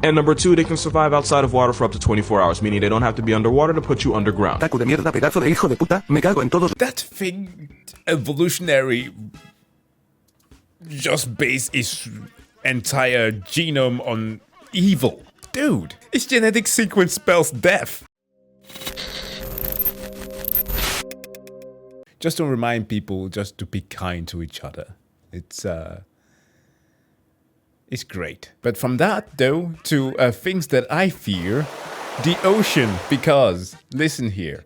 And number 2, they can survive outside of water for up to 24 hours, meaning they don't have to be underwater to put you underground. That thing, evolutionary, just base its entire genome on evil. Dude, its genetic sequence spells death. Just to remind people just to be kind to each other. It's great. But from that, though, to things that I fear, the ocean, because, listen here,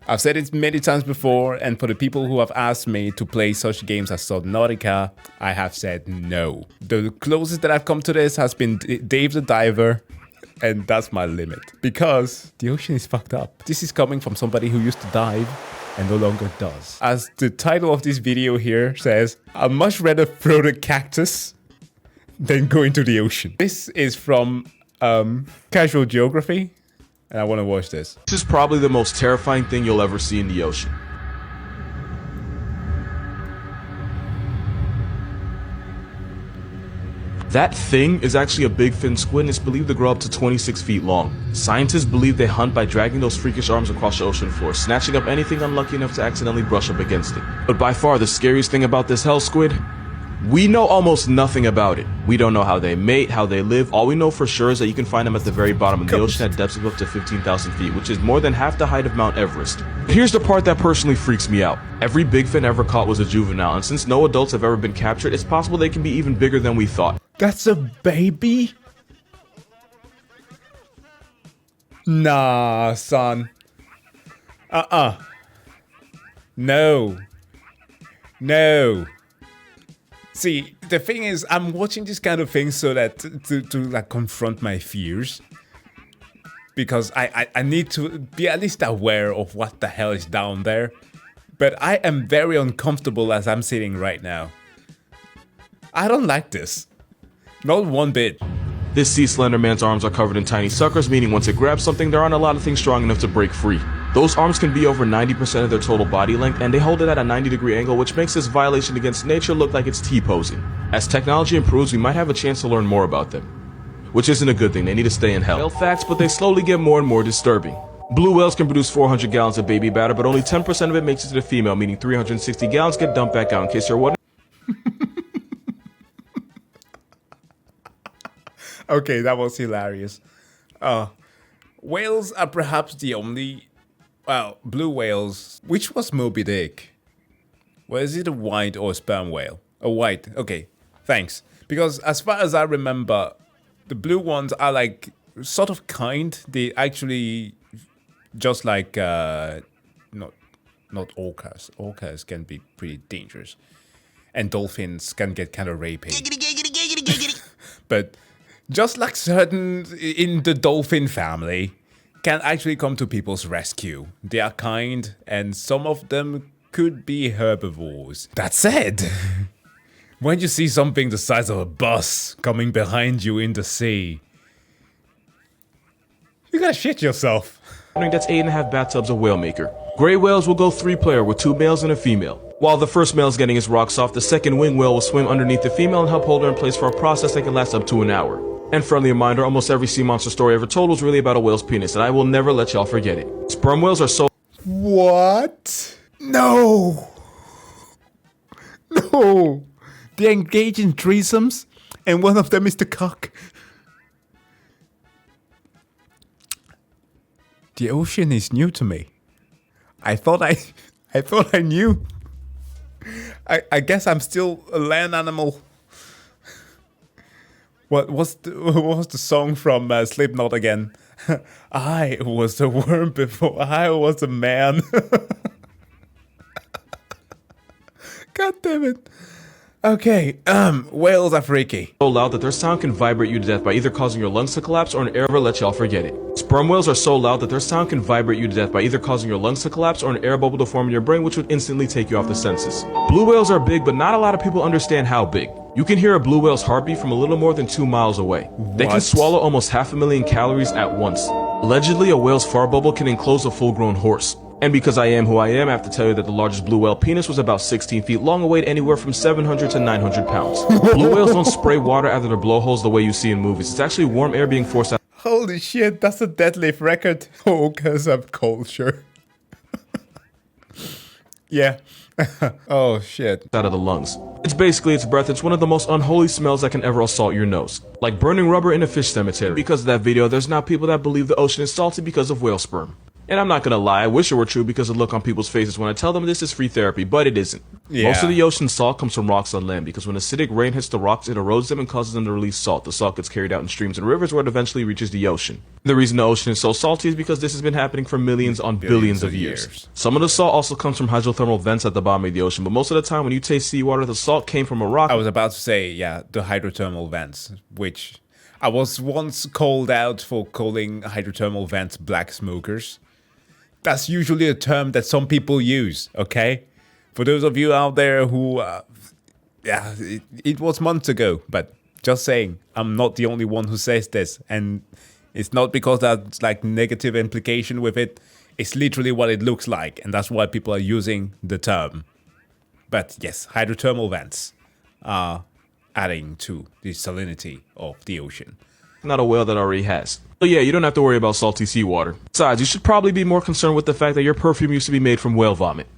I've said it many times before, and for the people who have asked me to play such games as Subnautica, I have said no. The closest that I've come to this has been Dave the Diver, and that's my limit. Because the ocean is fucked up. This is coming from somebody who used to dive and no longer does. As the title of this video here says, I'd much rather throw the cactus than go into the ocean. This is from Casual Geography, and I want to watch this. This is probably the most terrifying thing you'll ever see in the ocean. That thing is actually a big fin squid and it's believed to grow up to 26 feet long. Scientists believe they hunt by dragging those freakish arms across the ocean floor, snatching up anything unlucky enough to accidentally brush up against it. But by far the scariest thing about this hell squid, we know almost nothing about it. We don't know how they mate, how they live. All we know for sure is that you can find them at the very bottom of the ocean at depths of up to 15,000 feet, which is more than half the height of Mount Everest. Here's the part that personally freaks me out. Every big fin ever caught was a juvenile, and since no adults have ever been captured, it's possible they can be even bigger than we thought. That's a baby? Nah, son. No. No. See, the thing is, I'm watching this kind of thing so that to like confront my fears. Because I need to be at least aware of what the hell is down there. But I am very uncomfortable as I'm sitting right now. I don't like this. Not one bit. This sea slender man's arms are covered in tiny suckers, meaning once it grabs something, there aren't a lot of things strong enough to break free. Those arms can be over 90% of their total body length, and they hold it at a 90-degree angle, which makes this violation against nature look like it's T-posing. As technology improves, we might have a chance to learn more about them. Which isn't a good thing, they need to stay in hell. Whale facts, but they slowly get more and more disturbing. Blue whales can produce 400 gallons of baby batter, but only 10% of it makes it to the female, meaning 360 gallons get dumped back out, in case you're wondering. Okay, that was hilarious. Whales are perhaps the only... Well, blue whales... Which was Moby Dick? Well, is it a white or a sperm whale? A white, okay, thanks. Because as far as I remember, the blue ones are like sort of kind. They actually just like... not orcas. Orcas can be pretty dangerous. And dolphins can get kind of rapey. But... just like certain in the dolphin family can actually come to people's rescue. They are kind, and some of them could be herbivores. That said, when you see something the size of a bus coming behind you in the sea, you gotta shit yourself. That's 8.5 bathtubs of whale maker. Gray whales will go 3-player with 2 males and a female. While the first male is getting his rocks off, the second wing whale will swim underneath the female and help hold her in place for a process that can last up to an hour. And friendly reminder, almost every sea monster story ever told was really about a whale's penis, and I will never let y'all forget it. Sperm whales are so... What? No! No! They engage in threesomes, and one of them is the cock. The ocean is new to me. I thought I knew. I guess I'm still a land animal. What was the song from Slipknot again? I was a worm before I was a man. God damn it. Okay, whales are freaky. So loud that their sound can vibrate you to death by either causing your lungs to collapse or an air bubble let y'all forget it. Sperm whales are so loud that their sound can vibrate you to death by either causing your lungs to collapse or an air bubble to form in your brain, which would instantly take you off the senses. Blue whales are big, but not a lot of people understand how big. You can hear a blue whale's heartbeat from a little more than 2 miles away. They can swallow almost 500,000 calories at once. Allegedly, a whale's fart bubble can enclose a full-grown horse. And because I am who I am, I have to tell you that the largest blue whale penis was about 16 feet long and weighed anywhere from 700 to 900 pounds. Blue whales don't spray water out of their blowholes the way you see in movies. It's actually warm air being forced out. Holy shit, that's a deadlift record. Oh, cause of culture. Yeah. Oh shit. Out of the lungs. It's basically its breath. It's one of the most unholy smells that can ever assault your nose. Like burning rubber in a fish cemetery. Because of that video, there's now people that believe the ocean is salty because of whale sperm. And I'm not gonna lie, I wish it were true because of the look on people's faces when I tell them this is free therapy, but it isn't. Yeah. Most of the ocean's salt comes from rocks on land because when acidic rain hits the rocks, it erodes them and causes them to release salt. The salt gets carried out in streams and rivers where it eventually reaches the ocean. The reason the ocean is so salty is because this has been happening for millions on billions of years. Some of the salt also comes from hydrothermal vents at the bottom of the ocean, but most of the time when you taste seawater, the salt came from a rock. I was about to say, yeah, the hydrothermal vents, which I was once called out for calling hydrothermal vents black smokers. That's usually a term that some people use, okay? For those of you out there who, yeah, it was months ago, but just saying, I'm not the only one who says this. And it's not because that's like negative implication with it. It's literally what it looks like. And that's why people are using the term. But yes, hydrothermal vents are adding to the salinity of the ocean. Not a whale that already has. So yeah, you don't have to worry about salty seawater. Besides, you should probably be more concerned with the fact that your perfume used to be made from whale vomit.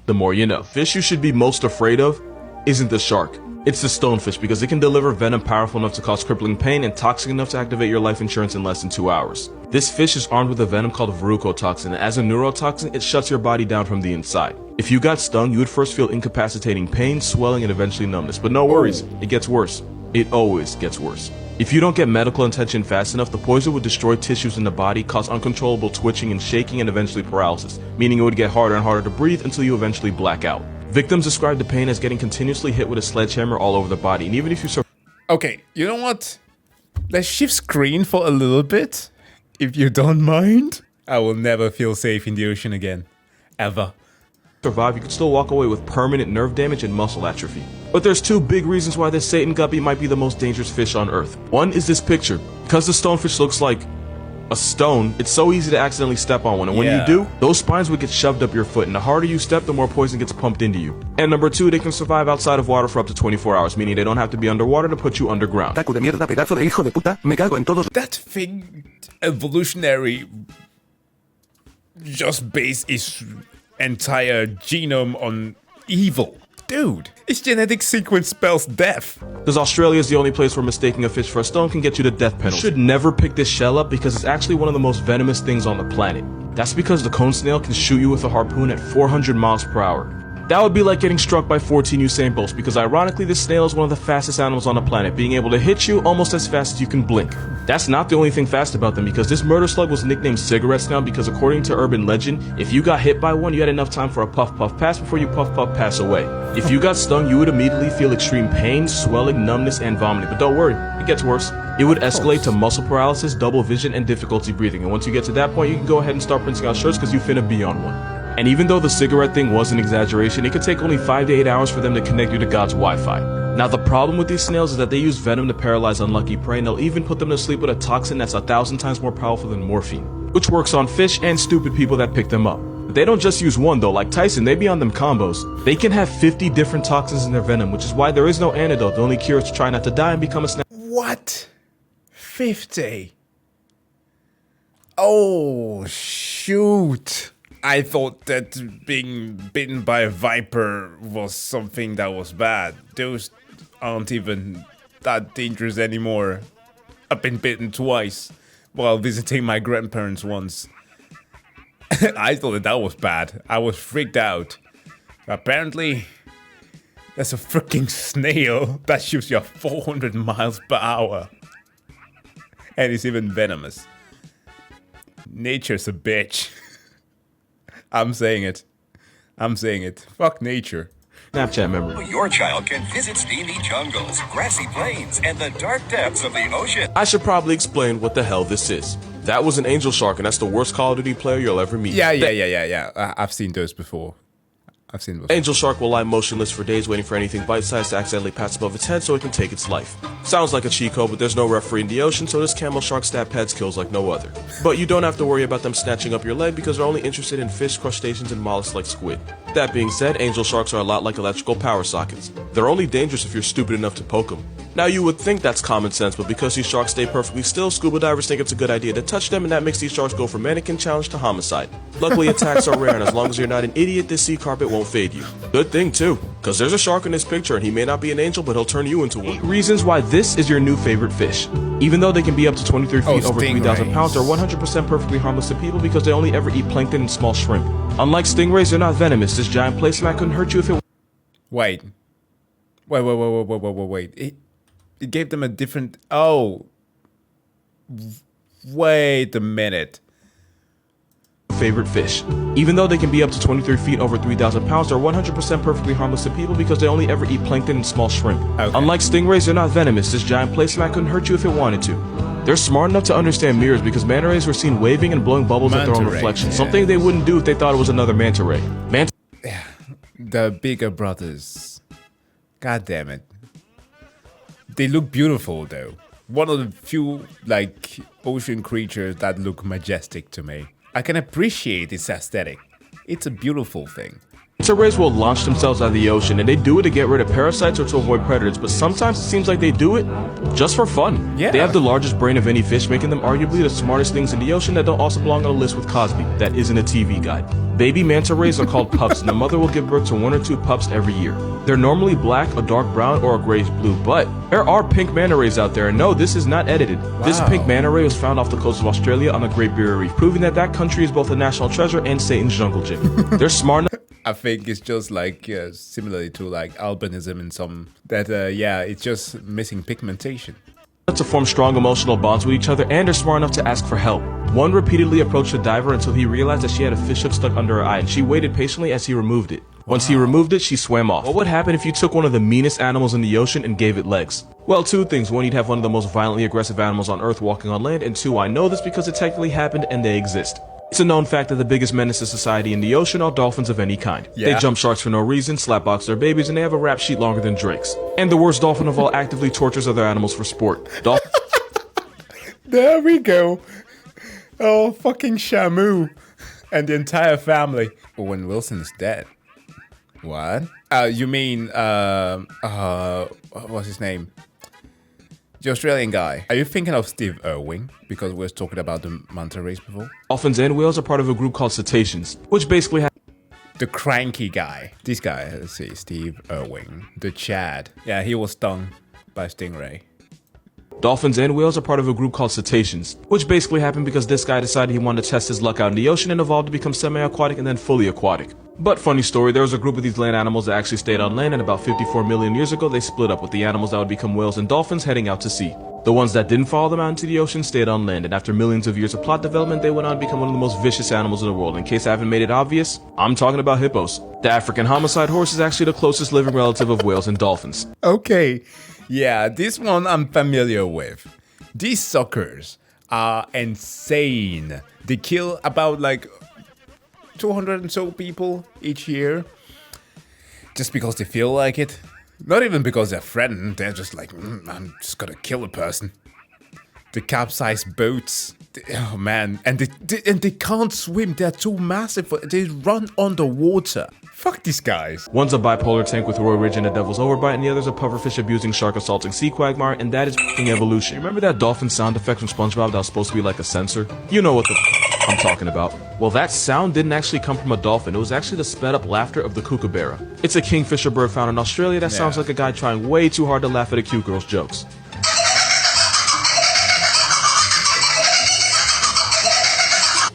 The more you know. Fish you should be most afraid of isn't the shark. It's the stonefish because it can deliver venom powerful enough to cause crippling pain and toxic enough to activate your life insurance in less than 2 hours. This fish is armed with a venom called verrucotoxin, and as a neurotoxin, it shuts your body down from the inside. If you got stung, you would first feel incapacitating pain, swelling, and eventually numbness. But no worries, it gets worse. It always gets worse. If you don't get medical attention fast enough, the poison would destroy tissues in the body, cause uncontrollable twitching and shaking, and eventually paralysis, meaning it would get harder and harder to breathe until you eventually black out. Victims describe the pain as getting continuously hit with a sledgehammer all over the body, and even if you Okay, you know what? Let's shift screen for a little bit, if you don't mind. I will never feel safe in the ocean again. Ever. survive, you could still walk away with permanent nerve damage and muscle atrophy. But there's two big reasons why this Satan guppy might be the most dangerous fish on Earth. One is this picture. Because the stonefish looks like a stone, it's so easy to accidentally step on one, and when you do, those spines would get shoved up your foot, and the harder you step, the more poison gets pumped into you. And number two, they can survive outside of water for up to 24 hours, meaning they don't have to be underwater to put you underground. That thing, evolutionary, just base its entire genome on evil. Dude, its genetic sequence spells death. Because Australia is the only place where mistaking a fish for a stone can get you the death penalty. You should never pick this shell up because it's actually one of the most venomous things on the planet. That's because the cone snail can shoot you with a harpoon at 400 miles per hour. That would be like getting struck by 14 Usain Bolts, because ironically this snail is one of the fastest animals on the planet, being able to hit you almost as fast as you can blink. That's not the only thing fast about them, because this murder slug was nicknamed Cigarette Snail because according to urban legend, if you got hit by one, you had enough time for a puff puff pass before you puff puff pass away. If you got stung, you would immediately feel extreme pain, swelling, numbness, and vomiting. But don't worry, it gets worse. It would escalate to muscle paralysis, double vision, and difficulty breathing. And once you get to that point, you can go ahead and start printing out shirts because you finna be on one. And even though the cigarette thing was an exaggeration, it could take only 5 to 8 hours for them to connect you to God's Wi-Fi. Now the problem with these snails is that they use venom to paralyze unlucky prey, and they'll even put them to sleep with a toxin that's 1,000 times more powerful than morphine, which works on fish and stupid people that pick them up. But they don't just use one though, like Tyson, they be on them combos. They can have 50 different toxins in their venom, which is why there is no antidote. The only cure is to try not to die and become a snail. What? 50? Oh, shoot. I thought that being bitten by a viper was something that was bad. Those aren't even that dangerous anymore. I've been bitten twice while visiting my grandparents once. I thought that was bad. I was freaked out. Apparently, there's a freaking snail that shoots you at 400 miles per hour. And it's even venomous. Nature's a bitch. I'm saying it. I'm saying it. Fuck nature. Snapchat memory. Your child can visit steamy jungles, grassy plains, and the dark depths of the ocean. I should probably explain what the hell this is. That was an angel shark, and that's the worst Call of Duty player you'll ever meet. Yeah. I've seen those before. I've seen before. Angel shark will lie motionless for days waiting for anything bite-sized to accidentally pass above its head so it can take its life. Sounds like a cheat code, but there's no referee in the ocean, so this camel shark stab pads kills like no other. But you don't have to worry about them snatching up your leg because they're only interested in fish, crustaceans, and mollusks like squid. That being said, angel sharks are a lot like electrical power sockets. They're only dangerous if you're stupid enough to poke them. Now you would think that's common sense, but because these sharks stay perfectly still, scuba divers think it's a good idea to touch them, and that makes these sharks go from mannequin challenge to homicide. Luckily attacks are rare, and as long as you're not an idiot, this sea carpet won't fade you. Good thing too, cause there's a shark in this picture and he may not be an angel, but he'll turn you into one. 8 reasons why this is your new favorite fish. Even though they can be up to 23 feet over 3,000 pounds, they're 100% perfectly harmless to people because they only ever eat plankton and small shrimp. Unlike stingrays, they're not venomous. This giant placemat couldn't hurt you if it... Wait. It gave them a different... Oh. Wait a minute. Favorite fish. Even though they can be up to 23 feet over 3,000 pounds, they're 100% perfectly harmless to people because they only ever eat plankton and small shrimp. Okay. Unlike stingrays, they're not venomous. This giant placemat couldn't hurt you if it wanted to. They're smart enough to understand mirrors because manta rays were seen waving and blowing bubbles at their own reflection, something they wouldn't do if they thought it was another manta ray. The bigger brothers. God damn it. They look beautiful though. One of the few like ocean creatures that look majestic to me. I can appreciate its aesthetic. It's a beautiful thing. Manta rays will launch themselves out of the ocean, and they do it to get rid of parasites or to avoid predators, but sometimes it seems like they do it just for fun. Yeah. They have the largest brain of any fish, making them arguably the smartest things in the ocean that don't also belong on a list with Cosby. That isn't a TV guide. Baby manta rays are called pups, and the mother will give birth to 1 or 2 pups every year. They're normally black, a dark brown, or a grayish blue, but there are pink manta rays out there, and no, this is not edited. Wow. This pink manta ray was found off the coast of Australia on the Great Barrier Reef, proving that that country is both a national treasure and Satan's jungle gym. They're smart enough. I think it's just like similarly to like albinism in some that it's just missing pigmentation. To form strong emotional bonds with each other, and are smart enough to ask for help. One repeatedly approached the diver until he realized that she had a fish hook stuck under her eye, and she waited patiently as he removed it. Once he removed it, she swam off. What would happen if you took one of the meanest animals in the ocean and gave it legs? Well, 2 things. 1, you'd have one of the most violently aggressive animals on Earth walking on land, and 2, I know this because it technically happened and they exist. It's a known fact that the biggest menace to society in the ocean are dolphins of any kind. Yeah. They jump sharks for no reason, slapbox their babies, and they have a rap sheet longer than Drake's. And the worst dolphin of all actively tortures other animals for sport. There we go. Oh, fucking Shamu and the entire family. Owen Wilson's dead. What? You mean what's his name? The Australian guy. Are you thinking of Steve Irwin? Because we were talking about the manta rays before. Dolphins and whales are part of a group called cetaceans, which basically has The cranky guy. This guy, let's see, Steve Irwin. The Chad. Yeah, he was stung by a stingray. Dolphins and whales are part of a group called cetaceans, which basically happened because this guy decided he wanted to test his luck out in the ocean and evolved to become semi-aquatic and then fully aquatic. But funny story, there was a group of these land animals that actually stayed on land, and about 54 million years ago they split up, with the animals that would become whales and dolphins heading out to sea. The ones that didn't follow them out into the ocean stayed on land, and after millions of years of plot development, they went on to become one of the most vicious animals in the world. In case I haven't made it obvious, I'm talking about hippos. The African homicide horse is actually the closest living relative of whales and dolphins. Okay. Yeah, this one I'm familiar with. These suckers are insane. They kill about like 200 and so people each year just because they feel like it. Not even because they're threatened, they're just like, I'm just gonna kill a person. The capsized boats, oh man, and they can't swim, they're too massive, they run underwater. Fuck these guys. One's a bipolar tank with Roy Ridge and a devil's overbite, and the other's a pufferfish abusing shark assaulting sea quagmire, and that is f***ing evolution. Remember that dolphin sound effect from SpongeBob that was supposed to be like a sensor? You know what the I'm talking about. Well, that sound didn't actually come from a dolphin. It was actually the sped up laughter of the kookaburra. It's a kingfisher bird found in Australia that sounds like a guy trying way too hard to laugh at a cute girl's jokes.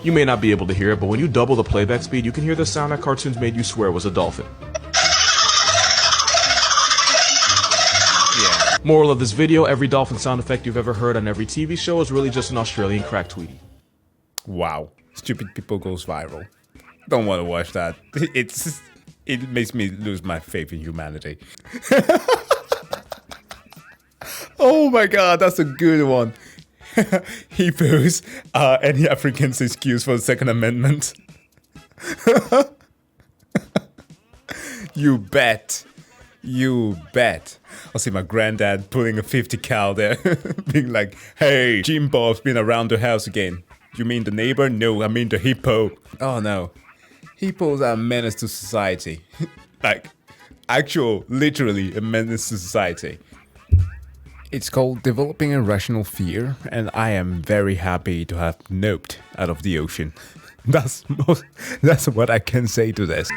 You may not be able to hear it, but when you double the playback speed, you can hear the sound that cartoons made you swear was a dolphin. Yeah. Moral of this video, every dolphin sound effect you've ever heard on every TV show is really just an Australian crack tweetie. Wow. Stupid people goes viral. Don't want to watch that. It makes me lose my faith in humanity. Oh my god, that's a good one. Hippos are any African's excuse for the Second Amendment. You bet. You bet. I'll see my granddad pulling a 50 cal there, being like, hey, Jim Bob's been around the house again. You mean the neighbor? No, I mean the hippo. Oh no. Hippos are a menace to society. Like, literally a menace to society. It's called developing a rational fear, and I am very happy to have noped out of the ocean. That's what I can say to this.